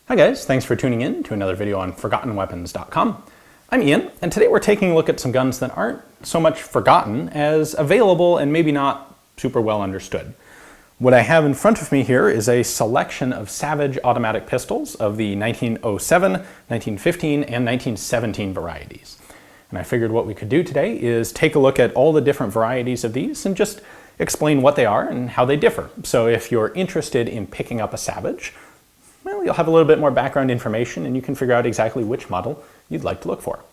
Hi guys, thanks for tuning in to another video on ForgottenWeapons.com. I'm Ian, and today we're taking a look at some guns that aren't so much forgotten as available and maybe not super well understood. What I have in front of me here is a selection of Savage automatic pistols of the 1907, 1915, and 1917 varieties. And I figured what we could do today is take a look at all the different varieties of these and just explain what they are and how they differ. So if you're interested in picking up a Savage, well, you'll have a little bit more background information and you can figure out exactly which model you'd like to look for.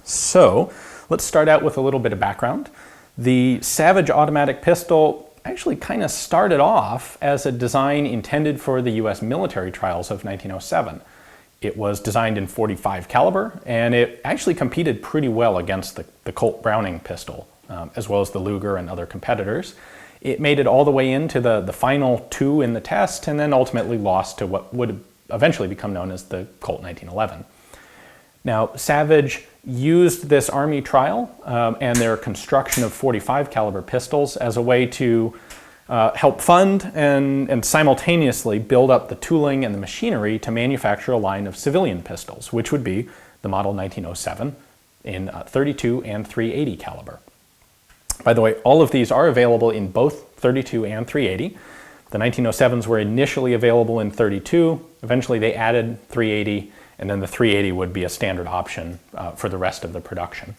So let's start out with a little bit of background. The Savage automatic pistol actually kind of started off as a design intended for the US military trials of 1907. It was designed in .45 caliber and it actually competed pretty well against the Colt Browning pistol, as well as the Luger and other competitors. It made it all the way into the final two in the test and then ultimately lost to what would eventually become known as the Colt 1911. Now, Savage used this Army trial and their construction of .45 caliber pistols as a way to help fund and simultaneously build up the tooling and the machinery to manufacture a line of civilian pistols, which would be the model 1907 in .32 and .380 caliber. By the way, all of these are available in both .32 and .380. The 1907s were initially available in .32. Eventually they added .380, and then the .380 would be a standard option for the rest of the production.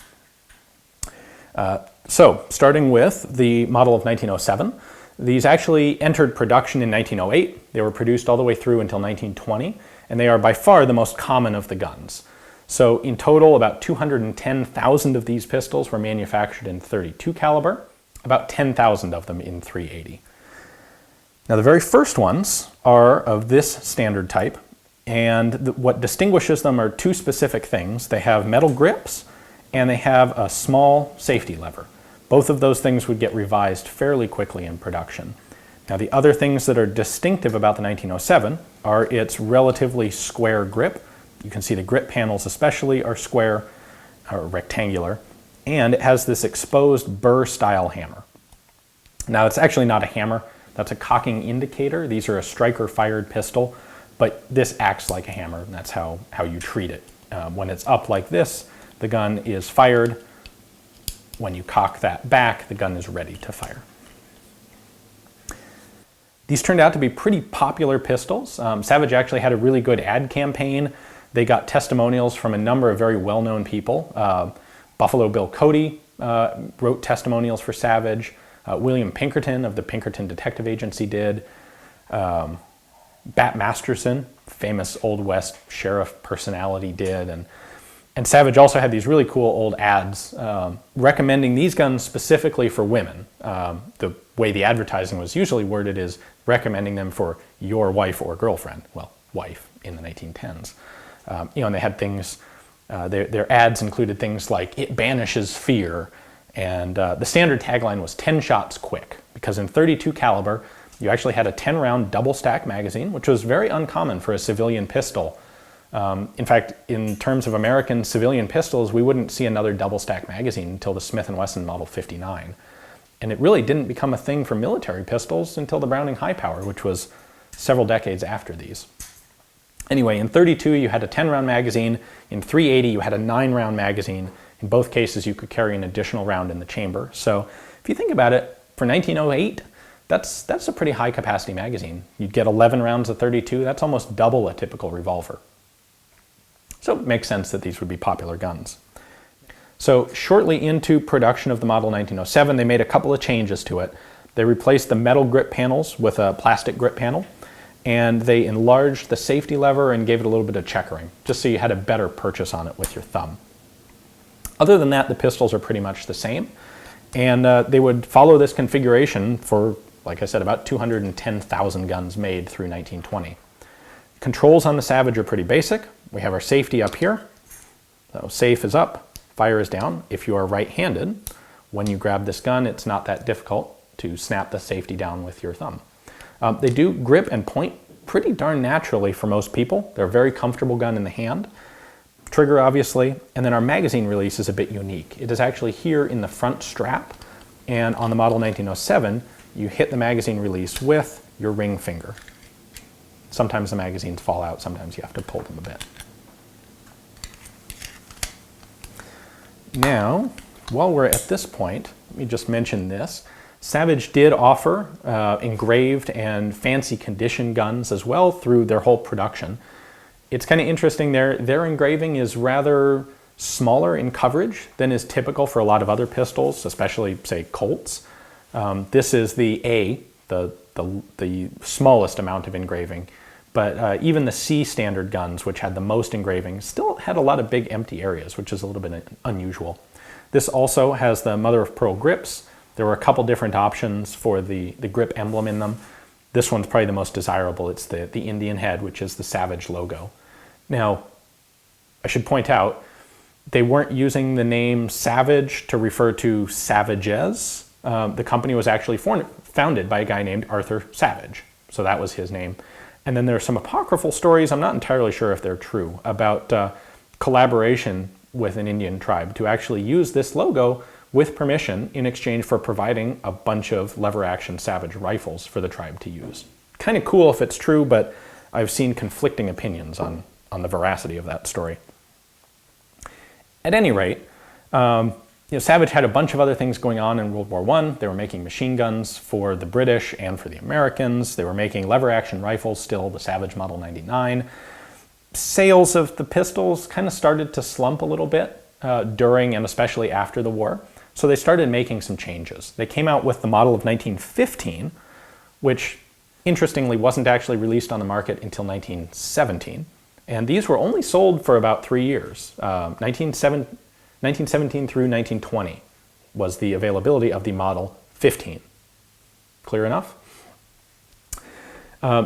So, starting with the model of 1907, these actually entered production in 1908. They were produced all the way through until 1920, and they are by far the most common of the guns. So in total, about 210,000 of these pistols were manufactured in .32 caliber, about 10,000 of them in .380. Now the very first ones are of this standard type, and what distinguishes them are two specific things. They have metal grips, and they have a small safety lever. Both of those things would get revised fairly quickly in production. Now the other things that are distinctive about the 1907 are its relatively square grip. You can see the grip panels especially are square or rectangular, and it has this exposed burr-style hammer. Now it's actually not a hammer, that's a cocking indicator. These are a striker-fired pistol, but this acts like a hammer, and that's how you treat it. When it's up like this, the gun is fired. When you cock that back, the gun is ready to fire. These turned out to be pretty popular pistols. Savage actually had a really good ad campaign. They got testimonials from a number of very well-known people. Buffalo Bill Cody wrote testimonials for Savage. William Pinkerton of the Pinkerton Detective Agency did. Bat Masterson, famous Old West sheriff personality, did. And Savage also had these really cool old ads recommending these guns specifically for women. The way the advertising was usually worded is recommending them for your wife or girlfriend. Well, wife in the 1910s. And they had things, their ads included things like, "It banishes fear," and the standard tagline was 10 shots quick, because in .32 caliber, you actually had a 10-round double-stack magazine, which was very uncommon for a civilian pistol. In fact, in terms of American civilian pistols, we wouldn't see another double-stack magazine until the Smith & Wesson Model 59. And it really didn't become a thing for military pistols until the Browning High Power, which was several decades after these. Anyway, in .32 you had a 10-round magazine, in .380 you had a 9-round magazine. In both cases you could carry an additional round in the chamber. So if you think about it, for 1908, that's a pretty high capacity magazine. You'd get 11 rounds of .32, that's almost double a typical revolver. So it makes sense that these would be popular guns. So shortly into production of the model 1907, they made a couple of changes to it. They replaced the metal grip panels with a plastic grip panel, and they enlarged the safety lever and gave it a little bit of checkering, just so you had a better purchase on it with your thumb. Other than that, the pistols are pretty much the same, and they would follow this configuration for, like I said, about 210,000 guns made through 1920. Controls on the Savage are pretty basic. We have our safety up here. So safe is up, fire is down. If you are right-handed, when you grab this gun, it's not that difficult to snap the safety down with your thumb. They do grip and point pretty darn naturally for most people. They're a very comfortable gun in the hand. Trigger, obviously, and then our magazine release is a bit unique. It is actually here in the front strap, and on the model 1907, you hit the magazine release with your ring finger. Sometimes the magazines fall out, sometimes you have to pull them a bit. Now, while we're at this point, let me just mention this. Savage did offer engraved and fancy condition guns as well through their whole production. It's kind of interesting, their engraving is rather smaller in coverage than is typical for a lot of other pistols, especially, say, Colts. This is the A, the smallest amount of engraving, but even the C standard guns, which had the most engraving, still had a lot of big empty areas, which is a little bit unusual. This also has the mother of pearl grips. There were a couple different options for the grip emblem in them. This one's probably the most desirable. It's the Indian head, which is the Savage logo. Now, I should point out, they weren't using the name Savage to refer to savages. The company was actually founded by a guy named Arthur Savage, so that was his name. And then there are some apocryphal stories, I'm not entirely sure if they're true, about collaboration with an Indian tribe to actually use this logo with permission in exchange for providing a bunch of lever-action Savage rifles for the tribe to use. Kind of cool if it's true, but I've seen conflicting opinions on the veracity of that story. At any rate, Savage had a bunch of other things going on in World War I. They were making machine guns for the British and for the Americans. They were making lever-action rifles, still the Savage Model 99. Sales of the pistols kind of started to slump a little bit during and especially after the war. So they started making some changes. They came out with the model of 1915, which interestingly wasn't actually released on the market until 1917. And these were only sold for about 3 years. 1917 through 1920 was the availability of the Model 15. Clear enough?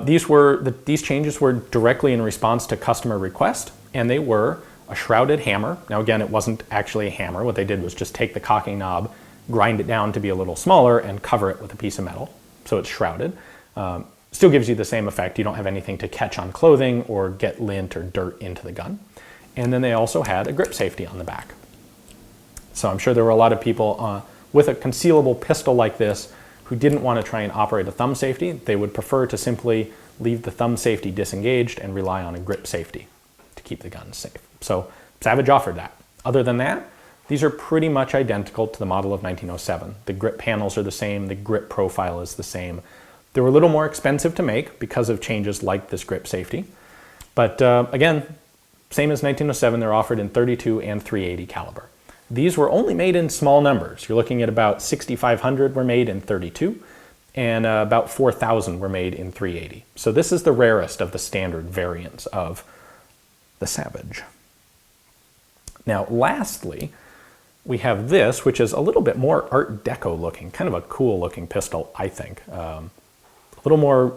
These changes were directly in response to customer request, and they were a shrouded hammer. Now again, it wasn't actually a hammer. What they did was just take the cocking knob, grind it down to be a little smaller, and cover it with a piece of metal. So it's shrouded. Still gives you the same effect. You don't have anything to catch on clothing or get lint or dirt into the gun. And then they also had a grip safety on the back. So I'm sure there were a lot of people with a concealable pistol like this who didn't want to try and operate a thumb safety. They would prefer to simply leave the thumb safety disengaged and rely on a grip safety to keep the gun safe. So Savage offered that. Other than that, these are pretty much identical to the model of 1907. The grip panels are the same, the grip profile is the same. They were a little more expensive to make because of changes like this grip safety. But again, same as 1907, they're offered in .32 and .380 caliber. These were only made in small numbers. You're looking at about 6,500 were made in .32 and about 4,000 were made in .380. So this is the rarest of the standard variants of the Savage. Now, lastly, we have this, which is a little bit more Art Deco looking, kind of a cool looking pistol, I think. A little more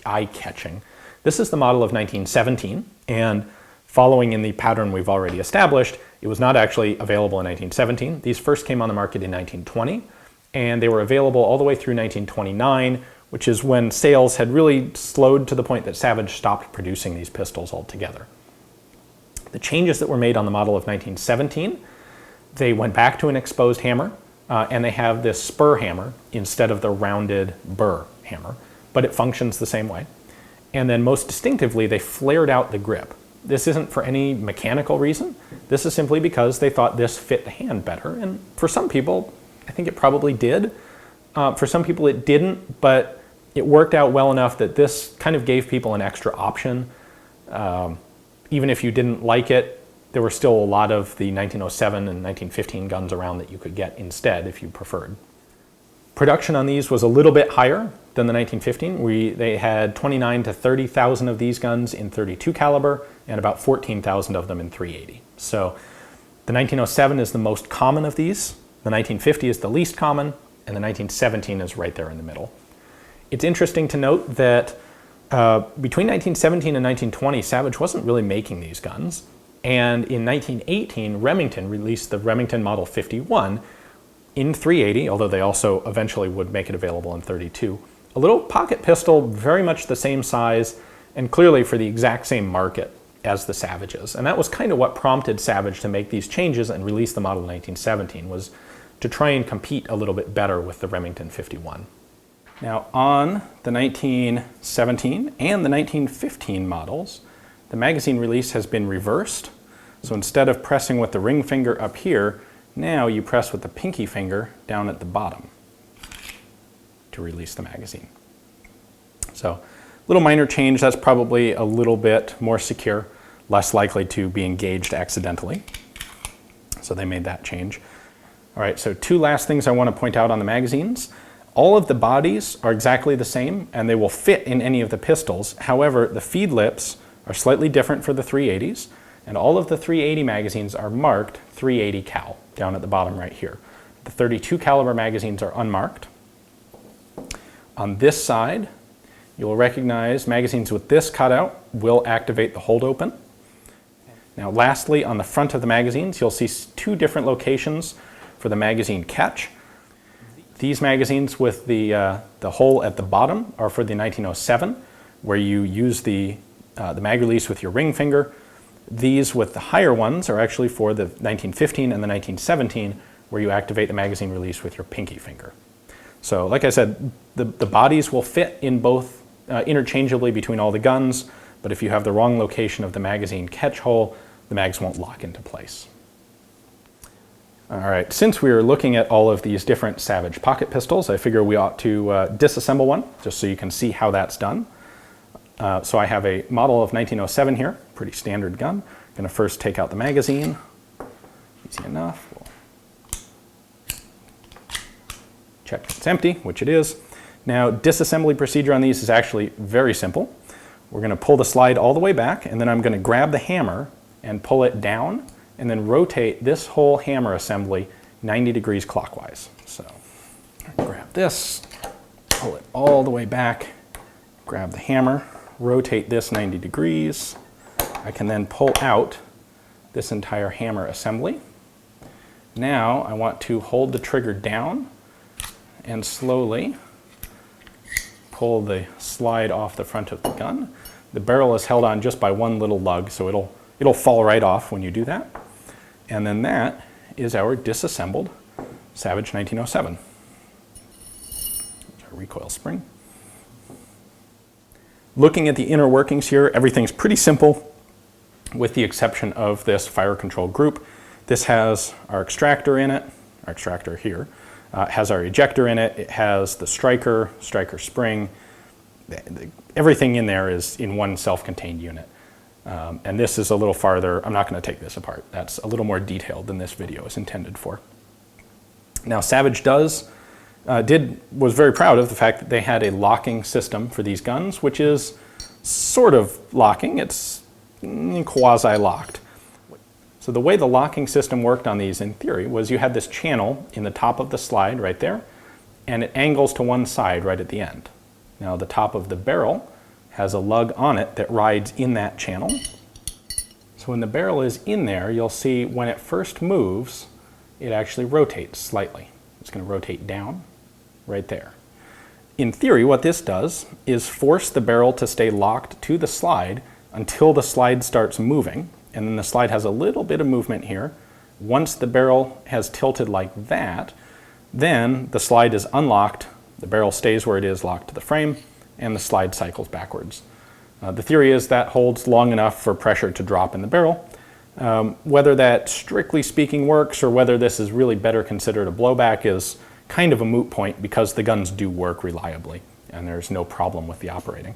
eye-catching. This is the model of 1917, and following in the pattern we've already established, it was not actually available in 1917. These first came on the market in 1920, and they were available all the way through 1929, which is when sales had really slowed to the point that Savage stopped producing these pistols altogether. The changes that were made on the model of 1917, they went back to an exposed hammer, and they have this spur hammer instead of the rounded burr hammer, but it functions the same way. And then most distinctively, they flared out the grip. This isn't for any mechanical reason. This is simply because they thought this fit the hand better. And for some people, I think it probably did. For some people it didn't, but it worked out well enough that this kind of gave people an extra option. Even if you didn't like it, there were still a lot of the 1907 and 1915 guns around that you could get instead if you preferred. Production on these was a little bit higher than the 1915. They had 29 to 30,000 of these guns in .32 caliber and about 14,000 of them in .380. So the 1907 is the most common of these, the 1950 is the least common, and the 1917 is right there in the middle. It's interesting to note that between 1917 and 1920, Savage wasn't really making these guns. And in 1918, Remington released the Remington Model 51 in .380, although they also eventually would make it available in .32. A little pocket pistol, very much the same size, and clearly for the exact same market as the Savages. And that was kind of what prompted Savage to make these changes and release the model in 1917, was to try and compete a little bit better with the Remington 51. Now on the 1917 and the 1915 models, the magazine release has been reversed. So instead of pressing with the ring finger up here, now you press with the pinky finger down at the bottom to release the magazine. So little minor change, that's probably a little bit more secure, less likely to be engaged accidentally. So they made that change. All right, so two last things I want to point out on the magazines. All of the bodies are exactly the same and they will fit in any of the pistols. However, the feed lips are slightly different for the 380s, and all of the 380 magazines are marked 380 cal down at the bottom right here. The 32 caliber magazines are unmarked. On this side, you'll recognize magazines with this cutout will activate the hold open. Now lastly, on the front of the magazines, you'll see two different locations for the magazine catch. These magazines with the hole at the bottom are for the 1907, where you use the mag release with your ring finger. These with the higher ones are actually for the 1915 and the 1917, where you activate the magazine release with your pinky finger. So like I said, the bodies will fit in both interchangeably between all the guns, but if you have the wrong location of the magazine catch hole, the mags won't lock into place. All right, since we are looking at all of these different Savage pocket pistols, I figure we ought to disassemble one, just so you can see how that's done. So I have a model of 1907 here, pretty standard gun. I'm going to first take out the magazine. Easy enough. We'll check if it's empty, which it is. Now, disassembly procedure on these is actually very simple. We're going to pull the slide all the way back, and then I'm going to grab the hammer and pull it down, and then rotate this whole hammer assembly 90 degrees clockwise. So grab this, pull it all the way back, grab the hammer, rotate this 90 degrees. I can then pull out this entire hammer assembly. Now I want to hold the trigger down and slowly pull the slide off the front of the gun. The barrel is held on just by one little lug, so it'll fall right off when you do that. And then that is our disassembled Savage 1907. Our recoil spring. Looking at the inner workings here, everything's pretty simple with the exception of this fire control group. This has our extractor in it, our extractor here, has our ejector in it, it has the striker spring. Everything in there is in one self-contained unit. And this is a little farther, I'm not going to take this apart. That's a little more detailed than this video is intended for. Now Savage was very proud of the fact that they had a locking system for these guns, which is sort of locking, it's quasi-locked. So the way the locking system worked on these in theory was you had this channel in the top of the slide right there, and it angles to one side right at the end. Now the top of the barrel has a lug on it that rides in that channel. So when the barrel is in there, you'll see when it first moves, it actually rotates slightly. It's going to rotate down right there. In theory, what this does is force the barrel to stay locked to the slide until the slide starts moving, and then the slide has a little bit of movement here. Once the barrel has tilted like that, then the slide is unlocked, the barrel stays where it is locked to the frame, and the slide cycles backwards. The theory is that holds long enough for pressure to drop in the barrel. Whether that strictly speaking works or whether this is really better considered a blowback is kind of a moot point because the guns do work reliably and there's no problem with the operating.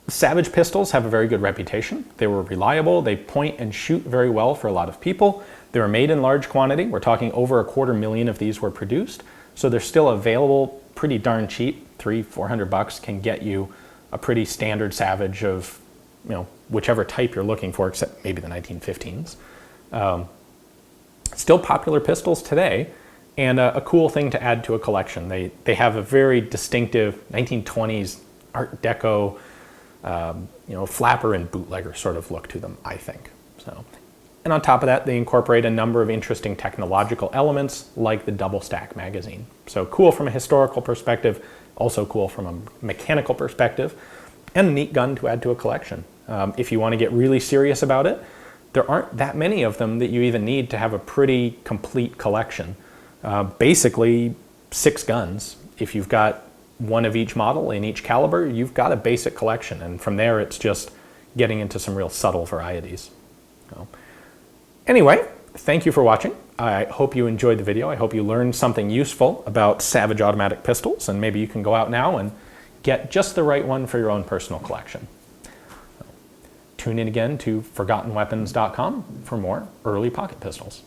Savage pistols have a very good reputation. They were reliable, they point and shoot very well for a lot of people. They were made in large quantity. We're talking over 250,000 of these were produced. So they're still available pretty darn cheap. $300-400 can get you a pretty standard Savage of, whichever type you're looking for, except maybe the 1915s. Still popular pistols today, and a cool thing to add to a collection. They have a very distinctive 1920s Art Deco, flapper and bootlegger sort of look to them, I think. So, and on top of that, they incorporate a number of interesting technological elements like the double stack magazine. So cool from a historical perspective, also cool from a mechanical perspective, and a neat gun to add to a collection. If you want to get really serious about it, there aren't that many of them that you even need to have a pretty complete collection. Basically 6 guns. If you've got one of each model in each caliber, you've got a basic collection. And from there, it's just getting into some real subtle varieties. So, anyway, thank you for watching. I hope you enjoyed the video. I hope you learned something useful about Savage automatic pistols, and maybe you can go out now and get just the right one for your own personal collection. Tune in again to ForgottenWeapons.com for more early pocket pistols.